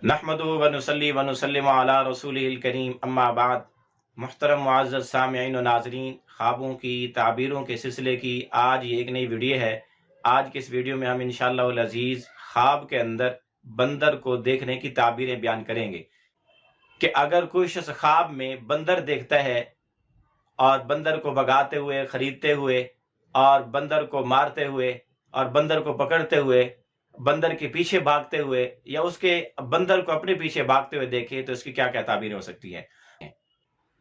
नहमदुहु व नुसल्ली व नुसल्लिमु अला रसूलिहिल करीम अम्मा बाद। मुहतरम मुअज़्ज़ज़ सामिईन व नाज़रीन, ख्वाबों की ताबीरों के सिलसिले की आज ये एक नई वीडियो है। आज के इस वीडियो में हम इंशाअल्लाहुल अज़ीज़ ख्वाब के अंदर बंदर को देखने की ताबीरें बयान करेंगे कि अगर कोई शख्स ख्वाब में बंदर देखता है और बंदर को भगाते हुए, खरीदते हुए और बंदर को मारते हुए और बंदर को पकड़ते हुए, बंदर के पीछे भागते हुए या उसके बंदर को अपने पीछे भागते हुए देखे तो इसकी क्या क्या ताबीर हो सकती है।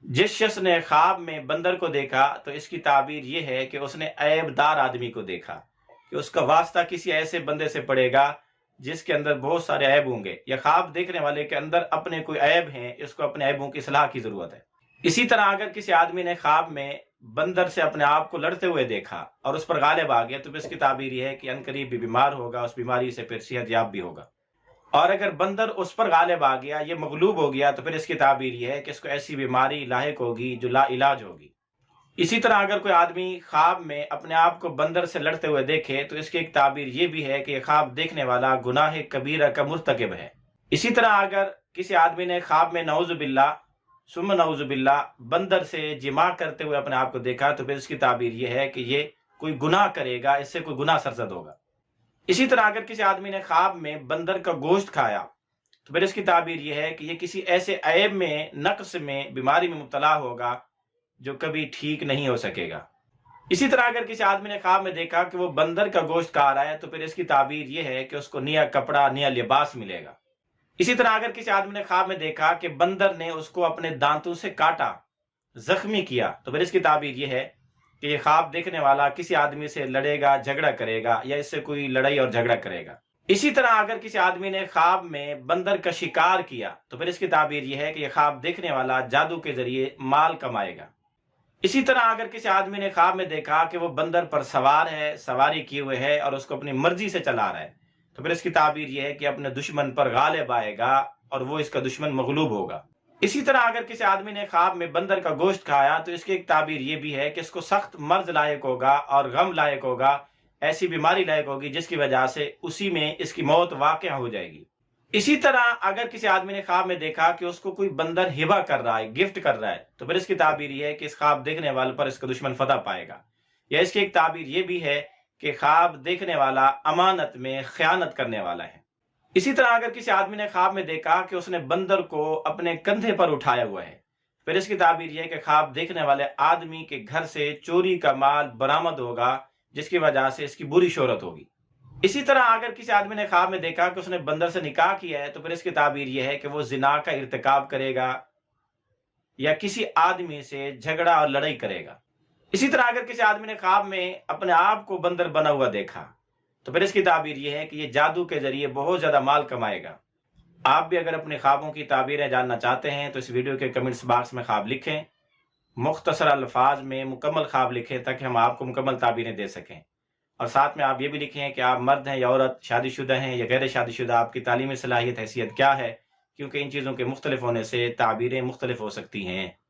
जिस शख्स ने ख्वाब में बंदर को देखा तो इसकी ताबीर ये है कि उसने ऐबदार आदमी को देखा, कि उसका वास्ता किसी ऐसे बंदे से पड़ेगा जिसके अंदर बहुत सारे ऐब होंगे, या ख्वाब देखने वाले के अंदर अपने कोई ऐब हैं, इसको अपने ऐबों की सलाह की जरूरत है। इसी तरह अगर किसी आदमी ने ख्वाब में बंदर से अपने आप को लड़ते हुए देखा और उस पर गालिब आ गया तो फिर इसकी ताबीर यह है कि अनकरीब भी बीमार होगा, उस बीमारी से फिर सेहत याब भी होगा। और अगर बंदर उस पर गालिब आ गया, ये मगलूब हो गया, तो फिर इसकी ताबीर यह है कि इसको ऐसी बीमारी लाहिक होगी जो ला इलाज होगी। इसी तरह अगर कोई आदमी ख्वाब में अपने आप को बंदर से लड़ते हुए देखे तो इसकी एक ताबीर ये भी है कि यह ख्वाब देखने वाला गुनाह कबीरा का मुर्तकिब है। इसी तरह अगर किसी आदमी ने ख्वाब में नऊजुबिल्ला सुम्मा नऊजुबिल्ला बंदर से जिमा करते हुए अपने आप को देखा तो फिर इसकी ताबीर यह है कि ये कोई गुनाह करेगा, इससे कोई गुनाह सरजद होगा। इसी तरह अगर किसी आदमी ने ख्वाब में बंदर का गोश्त खाया तो फिर इसकी ताबीर यह है कि ये किसी ऐसे ऐब में, नक्स में, बीमारी में मुब्तला होगा जो कभी ठीक नहीं हो सकेगा। इसी तरह अगर किसी आदमी ने ख्वाब में देखा कि वो बंदर का गोश्त खा रहा है तो फिर इसकी ताबीर यह है कि उसको नया कपड़ा, नया लिबास मिलेगा। इसी तरह अगर किसी आदमी ने ख्वाब में देखा कि बंदर ने उसको अपने दांतों से काटा, जख्मी किया, तो फिर इसकी ताबीर यह है कि ये ख्वाब देखने वाला किसी आदमी से लड़ेगा, झगड़ा करेगा या इससे कोई लड़ाई और झगड़ा करेगा। इसी तरह अगर किसी आदमी ने ख्वाब में बंदर का शिकार किया तो फिर इसकी ताबीर यह है कि यह ख्वाब देखने वाला जादू के जरिए माल कमाएगा। इसी तरह अगर किसी आदमी ने ख्वाब में देखा कि वो बंदर पर सवार है, सवारी किए हुए है और उसको अपनी मर्जी से चला रहा है, तो फिर इसकी ताबीर यह है कि अपने दुश्मन पर गालिब आएगा और वो इसका दुश्मन मगलूब होगा। इसी तरह अगर किसी आदमी ने ख्वाब में बंदर का गोश्त खाया तो इसकी एक ताबीर यह भी है कि इसको सख्त मर्ज लायक होगा और गम लायक होगा, ऐसी बीमारी लायक होगी जिसकी वजह से उसी में इसकी मौत वाक़या हो जाएगी। इसी तरह अगर किसी आदमी ने ख्वाब में देखा कि उसको कोई बंदर हिबा कर रहा है, गिफ्ट कर रहा है, तो फिर इसकी ताबीर यह है कि इस ख्वाब देखने वाले पर इसका दुश्मन फतह पाएगा। या इसकी एक ताबीर यह भी है कि ख्वाब देखने वाला अमानत में खयानत करने वाला है। इसी तरह अगर किसी आदमी ने ख्वाब में देखा कि उसने बंदर को अपने कंधे पर उठाया हुआ है, फिर इसकी ताबीर यह है कि ख्वाब देखने वाले आदमी के घर से चोरी का माल बरामद होगा जिसकी वजह से इसकी बुरी शोहरत होगी। इसी तरह अगर किसी आदमी ने ख्वाब में देखा कि उसने बंदर से निकाह किया है तो फिर इसकी ताबीर यह है कि वो जिना का इर्तिकाब करेगा या किसी आदमी से झगड़ा और लड़ाई करेगा। इसी तरह अगर किसी आदमी ने ख्वाब में अपने आप को बंदर बना हुआ देखा तो फिर इसकी ताबीर यह है कि ये जादू के जरिए बहुत ज्यादा माल कमाएगा। आप भी अगर अपने ख्वाबों की ताबीरें जानना चाहते हैं तो इस वीडियो के कमेंट्स बॉक्स में ख्वाब लिखें, मुख्तसर अल्फाज में मुकम्मल ख्वाब लिखें ताकि हम आपको मुकम्मल ताबीरें दे सकें। और साथ में आप ये भी लिखें कि आप मर्द हैं या औरत, शादीशुदा हैं या गैर शादीशुदा, आपकी तालीमी सलाहियत हैसियत क्या है, क्योंकि इन चीज़ों के मुख्तलिफ होने से ताबीरें मुख्तलिफ हो सकती हैं।